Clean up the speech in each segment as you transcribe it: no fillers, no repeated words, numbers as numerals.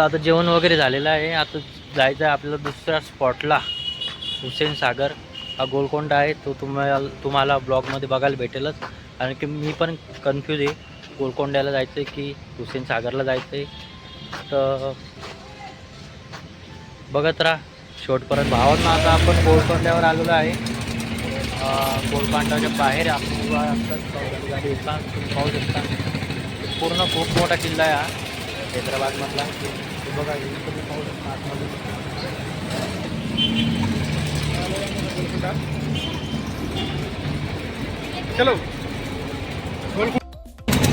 चला आता जेवण वगैरे झालेलं आहे. आता जायचं आहे आपल्याला दुसऱ्या स्पॉटला. हुसेन सागर हा गोलकोंडा आहे, तो तुम्हाला ब्लॉगमध्ये बघायला भेटेलच. कारण की मी पण कन्फ्यूज आहे, गोलकोंड्याला जायचं आहे की हुसेन सागरला जायचं आहे. तर बघत राहा शेवटपर्यंत. भावांना आता आपण गोलकोंड्यावर आलेलो आहे. गोलकोंड्याच्या बाहेर आपण गाडी येतात तुम्ही पाहू शकता. पूर्ण खूप मोठा किल्ला आहे हा हैदराबादमधला. ते बघा तुम्ही पाहू शकता आतमध्ये. चलो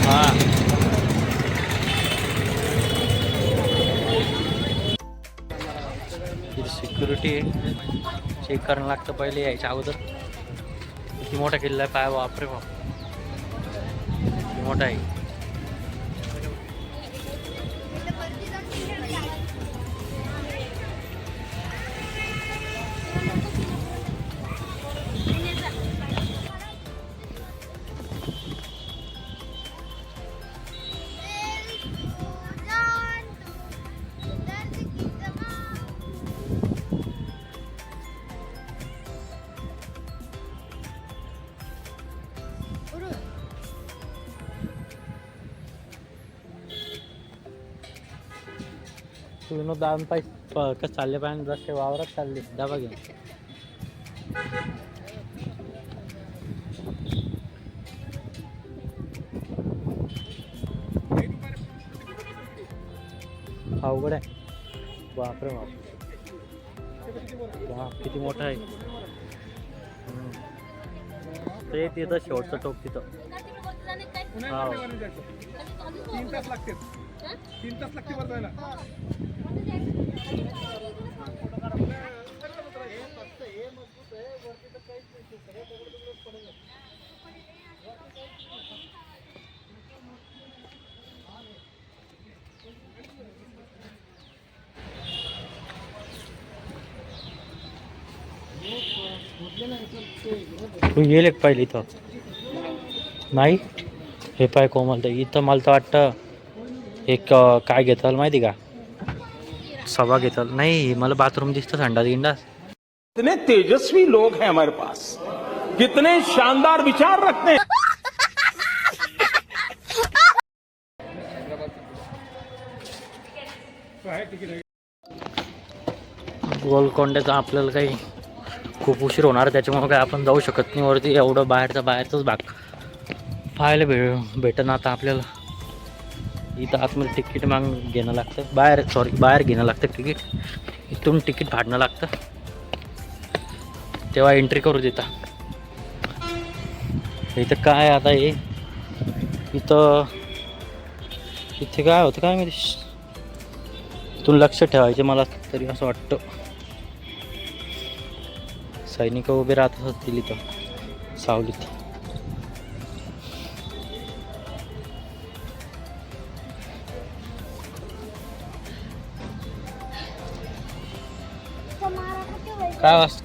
हां सिक्युरिटी चेक करायला लागतं पहिले यायच्या अगोदर. किती मोठा किल्ला आहे पाय, बापरे बाप किती मोठा आहे. पूर्ण दान पाय कसं चालले पाहिजे जसे वावरात चालले डबा घेऊन. अवघड आहे बापरे बाप. बाप किती मोठा आहे. ते तिथं शेवटचं टोक तिथं. हो 3 तास लागते. 3 तास लागते वर जायला. तू येईल एक पाहिजे इथं नाही. हे पाय कोमल इथं मला तर वाटतं एक काय घेताल माहिती का, सभा घेताल नाही. मला बाथरूम दिसतं संडास गिंडास. कितने तेजस्वी लोग हैं हमारे पास, कितने शानदार विचार रखते हैं. गोलकोंड्याचा आपल्याला काही खूप उशीर होणार, त्याच्यामुळे काय आपण जाऊ शकत नाही वरती. एवढं बाहेरचाच भाग पाहायला भेटणं आता आपल्याला. इथं आतमध्ये तिकीट घेणं लागतं, बाहेर घेणं लागतं तिकीट. इथून तिकीट फाडणं लागतं तेव्हा एंट्री करू देता. इथं काय आता हे इथे काय होतं काय माहिती. इथून लक्ष ठेवायचे मला तरी असं वाटतं. सैनिक उभे राहत असतील इथं सावलीत.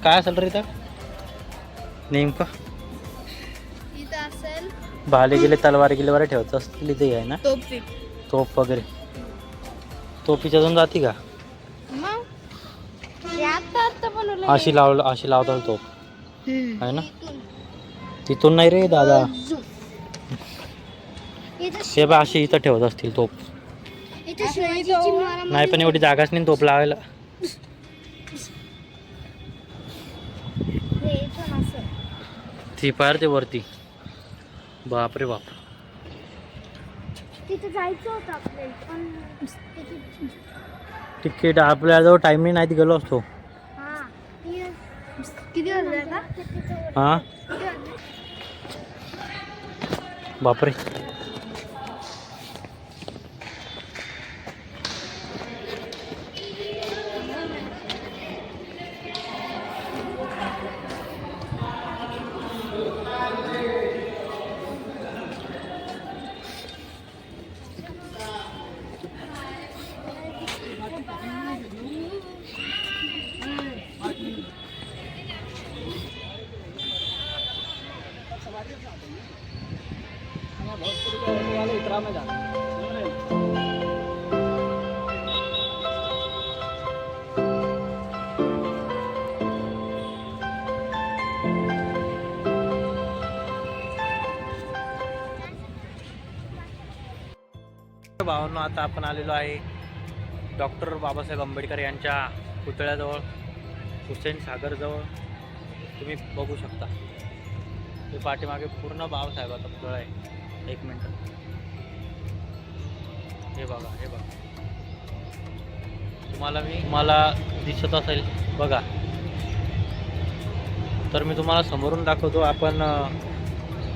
काय असेल रे इथं नेमकं. भाले गेले तलवार गेले बरं ठेवायचं असतील इथे आहे ना. तोप वगैरे तोपीच्या जाऊन जाते का अशी लावतात तोप आहे ना. तिथून नाही रे दादा, हे बा अशी इथं ठेवत असतील तोप. नाही पण एवढी जागाच नाही तोप लावायला. ती पार ते वरती बापरे बाप. तिथे जायचं होतं आपल्याला पण तिकीट आपल्याजवळ टाइम नाही गेलो असतो. किती वाजले आता. हां बापरे. भावांनो, आता आपण आलेलो आहे डॉक्टर बाबासाहेब आंबेडकर यांच्या पुतळ्याजवळ, हुसेन सागरजवळ. तुम्ही बघू शकता ते पाठीमागे पूर्ण बाबासाहेबाचा पुतळा आहे. एक मिनटं, हे बघा, हे बघा, तुम्हाला दिसत असेल बघा. तर मी तुम्हाला समोरून दाखवतो. आपण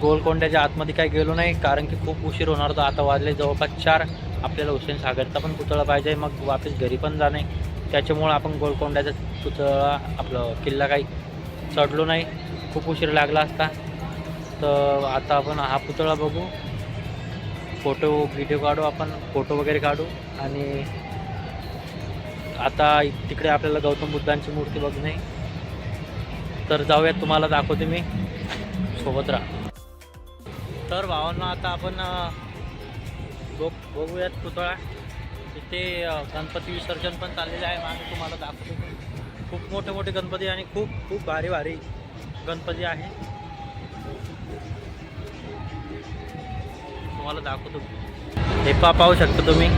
गोलकोंड्याच्या आतमध्ये काही गेलो नाही, कारण की खूप उशीर होणार होता. आता वाजले जवळपास 4. आपल्याला हुसेन सागरचा पण पुतळा पाहिजे, मग वापस घरी पण जाणे. त्याच्यामुळं आपण गोलकोंड्याचा पुतळा, आपलं किल्ला काही चढलो नाही, खूप उशीर लागला असता. तर आता आपण हा पुतळा बघू, फोटो व्हिडिओ काढू, आपण फोटो वगैरे काढू. आणि आता तिकडे आपल्याला गौतम बुद्धांची मूर्ती बघणे. तर जाऊयात, तुम्हाला दाखवते मी, सोबत राहा. तर भावांना आता आपण बघूयात पुतळा. इथे गणपती विसर्जन पण चाललेलं आहे. मागे तुम्हाला दाखवतो, खूप मोठे मोठे गणपती आणि खूप खूप भारी भारी गणपती आहे. तुम्हाला दाखवतो. हे पाहू शकता तुम्ही,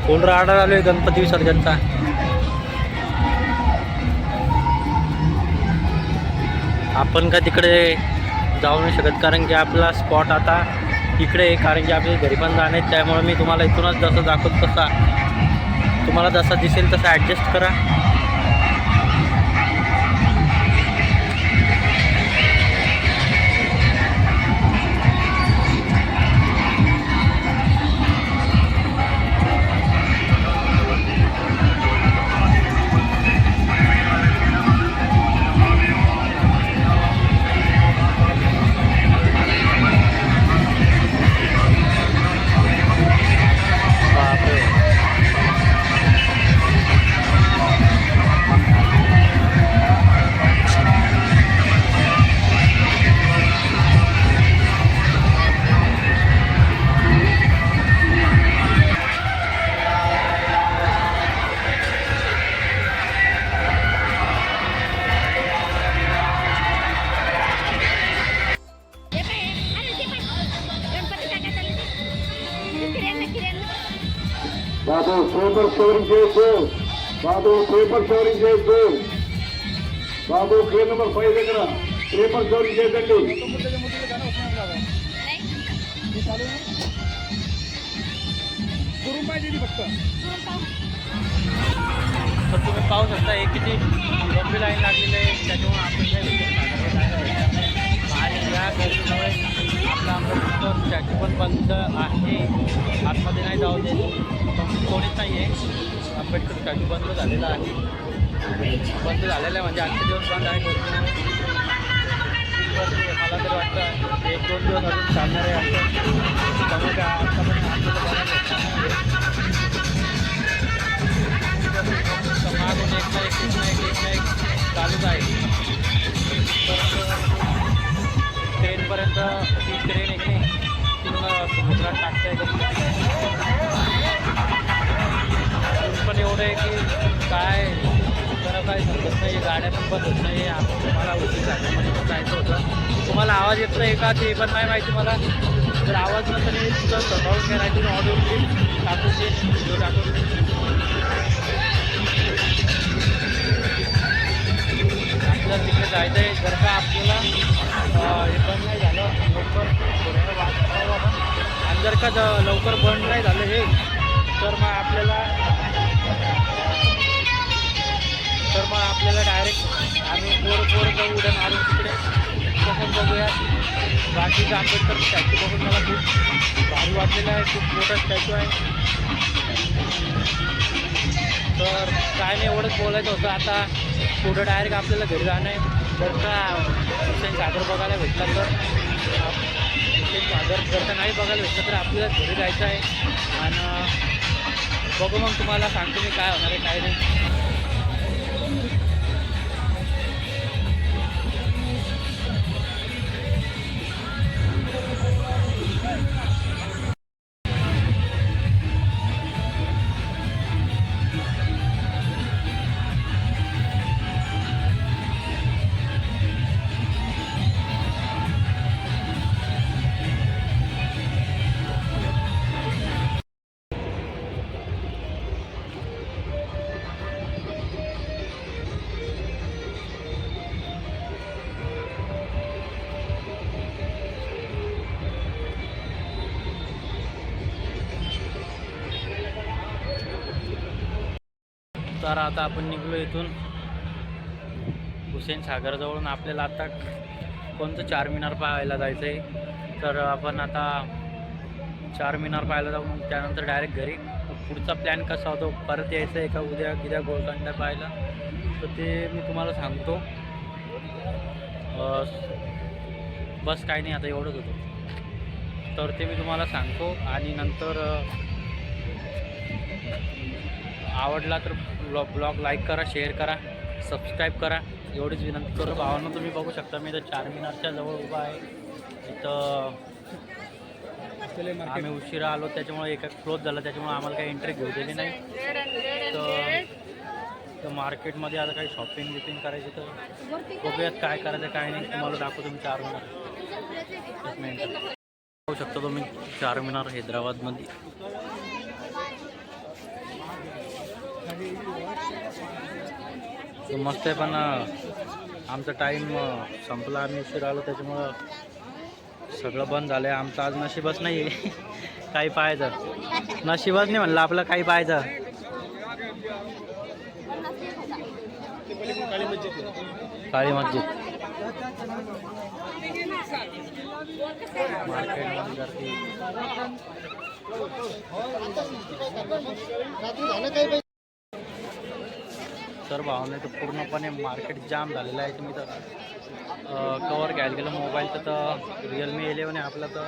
फुल राडा चालू आहे गणपती विसर्जनचा. आपण का तिकडे जाऊ नाही शकत, कारण की आपला स्पॉट आता इकडे आहे, कारण की आपल्या घरी पण जाणे. त्यामुळे मी तुम्हाला इथूनच जसं दाखवतो तसा, तुम्हाला जसा दिसेल तसा ॲडजस्ट करा. बाबू पेपर शेअरिंग చేయొద్దు బాబు పేపర్ షేరింగ్ చేయొద్దు బాబు గేట్ నెంబర్ 5 దగ్గర పేపర్ షేరింగ్ చేయకండి. दुरून पाहिजे ती फक्त. तर तुम्ही पाहू शकता हे किती लंबी लाईन लागलेली आहे. त्याच्यामुळे आपण आणि या गर्दीमुळे आपला आंबेडकर स्टॅच्यू पण बंद आहे, आतमध्ये नाही जाऊ दे, कोणीच नाही आहे. आंबेडकर स्टॅच्यू बंद झालेला आहे. बंद झालेला आहे म्हणजे आजचे दिवस बंद आहे गर्दीमुळे. मला तर वाटतं 1-2 दिवस अजून चालणार आहे असं. त्यामुळे काय आतापर्यंत आपल्याला बघायला मागून एक ना एक चालूच आहे. ट्रेनपर्यंत ती ट्रेन एक पूर्ण समुद्रात टाकते. पण एवढं आहे की काय जरा काय समजत नाही, गाड्या पण बंद होत नाही. मला उशीर झाल्यामध्ये पण जायचं होतं. तुम्हाला आवाज येत नाही का ते पण नाही माहिती मला. जर आवाज नसेल तुझं स्वभावून घ्या, नाही तुम्ही ऑडिओ क्लिप टाकून दे, व्हिडिओ टाकून दे. आपल्याला तिकडे जायचं आहे. जर का आपल्याला हे बंद नाही झालं लवकर, थोड्या वाजता आपण, आणि जर का लवकर बंद नाही झालं हे, तर मग आपल्याला डायरेक्ट आम्ही पोरं जाऊ उड्या मारून तिकडे बघून बघूया. बाकीचं आंबेडकर स्टॅच्यू बघून मला खूप भारी वाटलेलं आहे. खूप मोठा स्टॅच्यू आहे. तर काय नाही, एवढंच बोलायचं होतं. आता पुढं डायरेक्ट आपल्याला घरी जाणं आहे. जर का हुसेन सागर बघायला भेटला तर, हुसेन सागर जर का नाही बघायला भेटलं तर आपल्याला घरी जायचं आहे. आणि बघू मग तुम्हाला सांगतो मी काय होणार आहे काय नाही. तर आता आपण निघलो इथून हुसेन सागरजवळून. आपल्याला आता कोणतं चारमिनार पाहायला जायचं आहे, तर आपण आता चारमिनार पाहायला जाऊ. मग त्यानंतर डायरेक्ट घरी. पुढचा प्लॅन कसा होतो, परत यायचं आहे का उद्या गोलकोंडा पाहायला, तर ते मी तुम्हाला सांगतो. बस काही नाही, आता एवढंच होतं, तर ते मी तुम्हाला सांगतो. आणि नंतर आवडला तर ब्लॉग लाईक करा, शेअर करा, सबस्क्राईब करा, एवढीच विनंती करू. भावांनो तुम्ही बघू शकता मी इथं चारमिनारच्या जवळ उभा आहे. इथं आम्ही उशिरा आलो, त्याच्यामुळे एका क्लोज झालं, त्याच्यामुळे आम्हाला काही एंट्री घेऊ दिली नाही. तर मार्केटमध्ये आता काही शॉपिंग बिपिंग करायची, तर बघूयात काय करायचं काय नाही. तुम्हाला दाखवतो मी चारमिनार. एक मिनिट. बघू शकता तुम्ही चारमिनार हैदराबादमध्ये. मस्त आहे, पण आमचा टाईम संपला, आम्ही उशीर आलो, त्याच्यामुळं सगळं बंद झालं आहे. आमचं आज नशीबच नाही आहे काही पाहायचं. नशीबच नाही म्हणलं आपलं काही पाहायचं. काळी मस्जिद मार्केटमध्ये गर्दी. तर भावने तर पूर्णपणे मार्केट जाम झालेलं आहे. तुम्ही तर कवर घ्यायला गेलं मोबाईलचं, तर रिअलमी 11 आहे आपलं, तर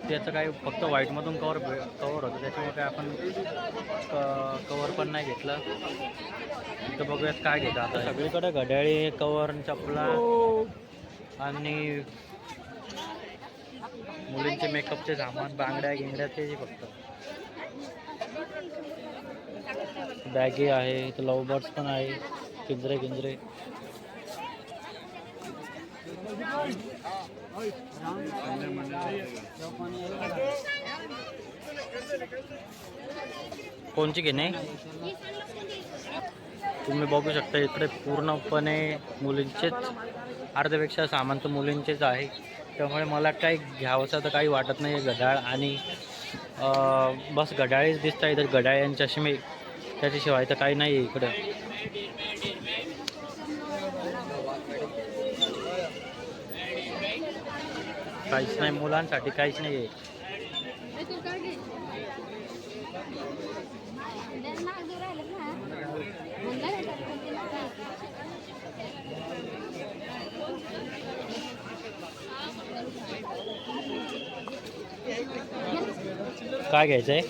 त्याचं काही फक्त व्हाईटमधून कवर होतं, त्याच्यामुळे काय आपण कवर पण नाही घेतलं. तर बघूयात काय घेतं आता. सगळीकडे घड्याळी, कवर, चपला आणि मुलींचे मेकअपचे सामान, बांगड्या गिंगड्या, ते फक्त. बॅगे आहे, इथं लव बर्ड्स पण आहे, पिंजरे गिंजरे. कोणची घेणे तुम्ही बघू शकता. इकडे पूर्णपणे मुलींचेच, अर्ध्यापेक्षा सामान तर मुलींचेच आहे, त्यामुळे मला काही घ्यावंसं तर काही वाटत नाही. घड्याळ आणि बस घड्याळीच दिसत आहे इथं, घड्याळ्यांच्या चष्मे, त्याच्याशिवाय तर काही नाही आहे इकडं. काहीच नाही मुलांसाठी, काहीच नाही आहे. काय घ्यायचं आहे?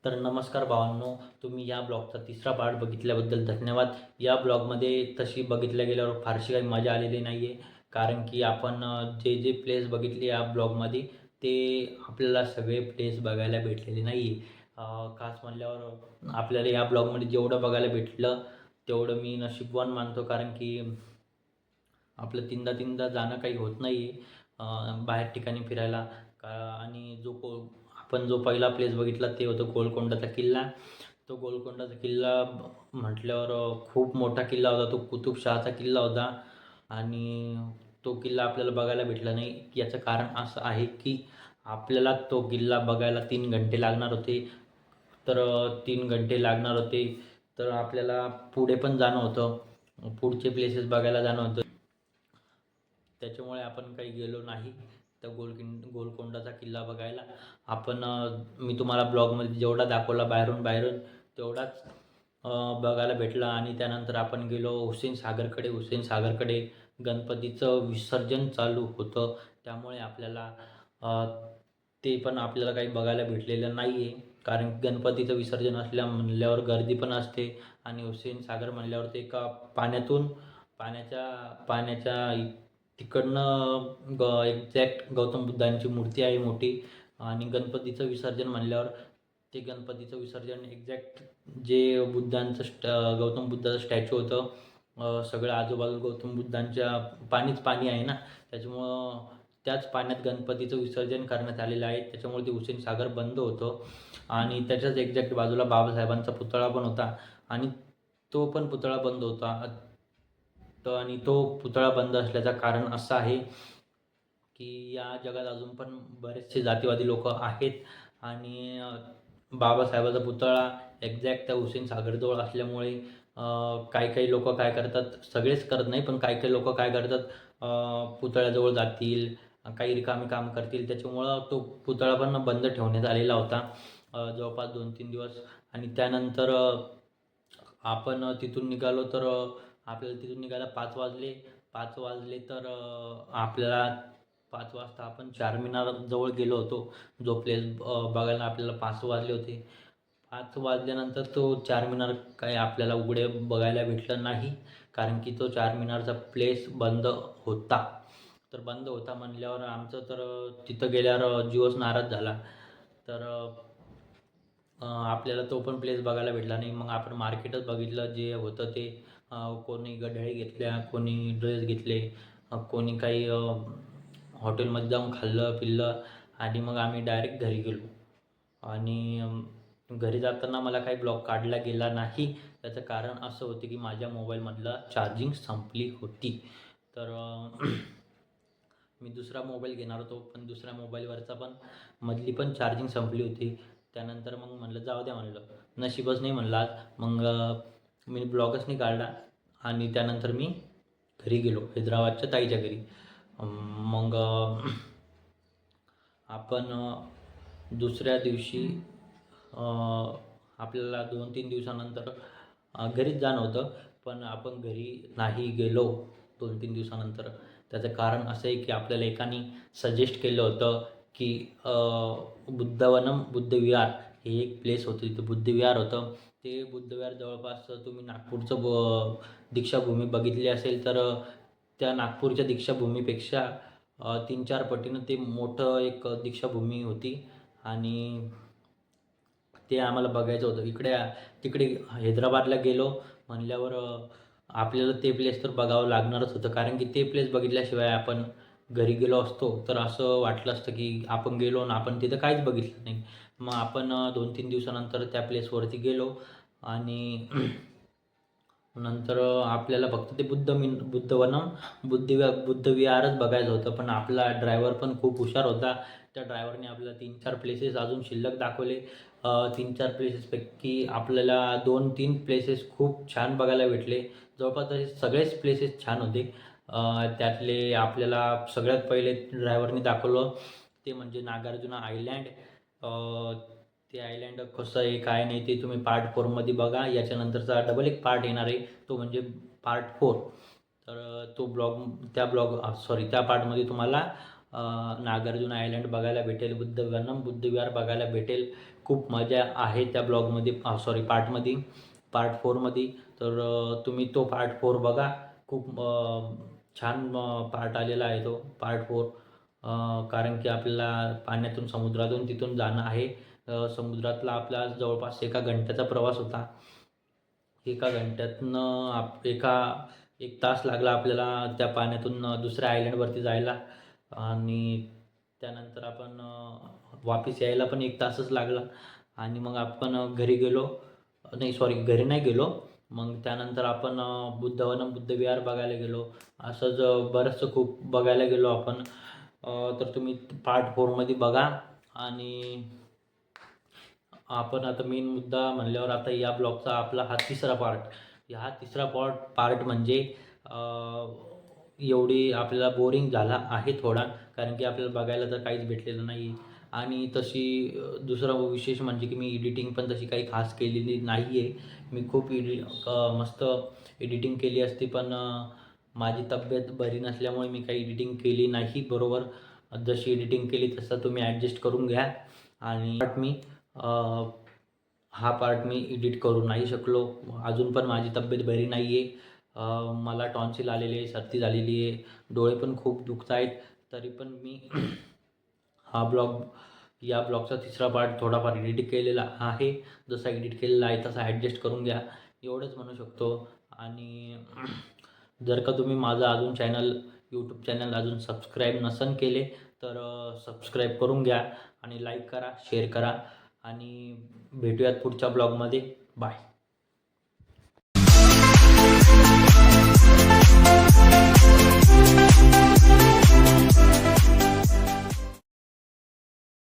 तर नमस्कार भावांनो, तुम्ही या ब्लॉगचा तिसरा पार्ट बघितल्याबद्दल धन्यवाद. या ब्लॉगमध्ये तशी बघितल्या गेल्यावर फारशी काही मजा आलेली नाही आहे, कारण की आपण जे प्लेस बघितले या ब्लॉगमध्ये ते आपल्याला सगळे प्लेस बघायला भेटलेले नाही आहे. खास म्हणल्यावर आपल्याला या ब्लॉगमध्ये जेवढं बघायला भेटलं तेवढं मी नशीबवान मानतो, कारण की आपलं तीनदा जाणं काही होत नाही आहे बाहेर ठिकाणी फिरायला. आणि आपण जो पहिला प्लेस बघितला ते होतं गोलकोंडाचा किल्ला. तो गोलकोंडाचा किल्ला म्हटल्यावर खूप मोठा किल्ला होता, तो कुतुबशहाचा किल्ला होता. आणि तो किल्ला आपल्याला बघायला भेटला नाही. याचं कारण असं आहे की आपल्याला तो किल्ला बघायला 3 घंटे लागणार होते. तर 3 घंटे लागणार होते, तर आपल्याला पुढे पण जाणं होतं, पुढचे प्लेसेस बघायला जाणं होतं, त्याच्यामुळे आपण काही गेलो नाही तर गोलकोंडाचा किल्ला बघायला. मी तुम्हाला ब्लॉगमध्ये जेवढा दाखवला बाहेरून तेवढाच बघायला भेटला. आणि त्यानंतर आपण गेलो हुसेन सागरकडे गणपतीचं विसर्जन चालू होतं, त्यामुळे आपल्याला ते पण आपल्याला काही बघायला भेटलेलं नाही आहे, कारण गणपतीचं विसर्जन म्हणल्यावर गर्दी पण असते. आणि हुसेन सागर म्हणल्यावर ते एका पाण्याच्या तिकडनं एक्झॅक्ट गौतम बुद्धांची मूर्ती आहे मोठी. आणि गणपतीचं विसर्जन म्हणल्यावर ते गणपतीचं विसर्जन एक्झॅक्ट जे गौतम बुद्धाचं स्टॅच्यू होतं, सगळं आजूबाजू गौतम बुद्धांच्या पाणी आहे ना, त्याच्यामुळं त्याच पाण्यात गणपतीचं विसर्जन करण्यात आलेलं आहे, त्याच्यामुळे ते हुसेन सागर बंद होतं. आणि त्याच्याच एक्झॅक्ट बाजूला बाबासाहेबांचा पुतळा पण होता आणि तो पण पुतळा बंद होता. आणि तो पुतळा बंद असल्याचं कारण असं आहे की या जगात अजून पण बरेचसे जातीवादी लोक आहेत आणि बाबासाहेबाचा पुतळा एक्झॅक्ट त्या हुसेन सागरजवळ असल्यामुळे काही काही लोक काय करतात, सगळेच करत नाही पण काही काही लोक काय करतात, पुतळ्याजवळ जातील, काही रिकामी काम करतील, त्याच्यामुळं तो पुतळा पण बंद ठेवण्यात आलेला होता जवळपास 2-3 दिवस. आणि त्यानंतर आपण तिथून निघालो तर आपल्याला तिथून निघायला 5 वाजले. 5 वाजले तर आपल्याला 5 वाजता आपण चारमिनार जवळ गेलो होतो. जो प्लेस बघायला आपल्याला 5 वाजले होते. 5 वाजल्यानंतर तो चारमिनार काही आपल्याला उघडे बघायला भेटलं नाही, कारण की तो चारमिनारचा प्लेस बंद होता. तर बंद होता म्हणल्यावर आमचं तर तिथं गेल्यावर जीवच नाराज झाला. तर आपल्याला तो पण प्लेस बघायला भेटला नाही. मग आपण मार्केटच बघितलं जे होतं ते. कोणी गढळी घेतल्या, कोणी ड्रेस घेतले, कोणी काही हॉटेलमध्ये जाऊन खाल्लं पिल्लं आणि मग आम्ही डायरेक्ट घरी गेलो. आणि घरी जाताना मला काही ब्लॉग काढला गेला नाही. त्याचं कारण असं होतं की माझ्या मोबाईलमधला चार्जिंग संपली होती. तर मी दुसरा मोबाईल घेणार होतो, पण दुसऱ्या मोबाईलवरचा पण मधली पण चार्जिंग संपली होती. त्यानंतर मग म्हणलं जाऊ द्या, म्हणलं नशीबच नाही म्हणलं आज. मग मी ब्लॉगच नाही काढला आणि त्यानंतर मी घरी गेलो हैदराबादच्या ताईच्या घरी. मग आपण दुसऱ्या दिवशी आपल्याला 2-3 दिवसानंतर घरीच जाणं होतं, पण आपण घरी नाही गेलो 2-3 दिवसानंतर. त्याचं कारण असं आहे की आपल्याला एकाने सजेस्ट केलं होतं की बुद्धवनम बुद्धविहार हे एक प्लेस होतं, तिथं बुद्धविहार होतं. ते बुद्धविहार जवळपास तुम्ही नागपूरचं दीक्षाभूमी बघितली असेल तर त्या नागपूरच्या दीक्षाभूमीपेक्षा 3-4 पटीनं ते मोठं एक दीक्षाभूमी होती आणि ते आम्हाला बघायचं होतं. तिकडे हैदराबादला गेलो म्हणल्यावर आपल्याला ते प्लेस तर बघावं लागणारच होतं, कारण की ते प्लेस बघितल्याशिवाय आपण घरी गेलो असतो तर असं वाटलं असतं की आपण गेलो आणि आपण तिथं काहीच बघितलं नाही. मग आपण 2-3 दिवसानंतर त्या प्लेसवरती गेलो आणि नंतर आपल्याला फक्त ते बुद्धवनम बुद्धविहारच बघायचं होतं. पण आपला ड्रायव्हर पण खूप हुशार होता. त्या ड्रायव्हरने आपल्याला 3-4 प्लेसेस अजून शिल्लक दाखवले. 3-4 प्लेसेसपैकी आपल्याला 2-3 प्लेसेस खूप छान बघायला भेटले. जवळपास तसे सगळेच प्लेसेस छान होते. त्यातले आपल्याला सगळ्यात पहिले ड्रायव्हरने दाखवलं ते म्हणजे नागार्जुना आयलँड. ते आयलँड कसं आहे काय नाही ते तुम्ही पार्ट 4मध्ये बघा. याच्यानंतरचा डबल एक पार्ट येणार आहे, तो म्हणजे पार्ट 4. तर त्या पार्टमध्ये तुम्हाला नागार्जुना आयलँड बघायला भेटेल, बुद्धवनम बुद्धविहार बघायला भेटेल. खूप मजा आहे त्या पार्टमध्ये, पार्ट 4मध्ये. तर तुम्ही तो पार्ट 4 बघा. खूप छान पार्ट आलेला आहे तो पार्ट 4. कारण की आपल्याला पाण्यातून समुद्रातून तिथून जाणं आहे. समुद्रातला आपला जवळपास 1 घंट्याचा प्रवास होता. 1 घंट्यातनं 1 तास लागला आपल्याला त्या पाण्यातून दुसऱ्या आयलँडवरती जायला आणि त्यानंतर आपण वापस यायला पण 1 तासच लागला. आणि मग आपण घरी नाही गेलो. मग त्यानंतर आपण बुद्धवनम बुद्धविहार बघायला गेलो. असंच बरंचसं खूप बघायला गेलो आपण. तर तुम्ही पार्ट 4मध्ये बघा. आणि आपण आता मेन मुद्दा म्हणल्यावर आता या ब्लॉगचा आपला हा तिसरा पार्ट. हा तिसरा पार्ट म्हणजे एवढी आपल्याला बोरिंग झाला आहे थोडा, कारण की आपल्याला बघायला तर काहीच भेटलेलं नाही. आणि तशी दुसरा विशेष म्हणजे की मी एडिटिंग पण तशी काही खास केलेली नाही आहे. मी खूप मस्त एडिटिंग केली असती, पण माझी तब्येत बरी नसल्यामुळे मी काही एडिटिंग केली नाही बरोबर. जशी एडिटिंग केली तसं तुम्ही ॲडजस्ट करून घ्या. आणि हा पार्ट मी एडिट करू नाही शकलो. अजून पण माझी तब्येत बरी नाही आहे. मला टॉन्सिल आलेली आहे, सर्दी झालेली आहे, डोळे पण खूप दुखत आहेत. तरी पण मी या ब्लॉगचा तिसरा पार्ट थोडाफार एडिट केलेला आहे. जसा एडिट केलेला आहे तसा ॲडजस्ट करून घ्या, एवढंच म्हणू शकतो. आणि जर का तुम्ही माझं अजून यूट्यूब चॅनल अजून सबस्क्राईब नसेल केले तर सबस्क्राईब करून घ्या आणि लाईक करा, शेअर करा. आणि भेटूयात पुढच्या ब्लॉगमध्ये. बाय.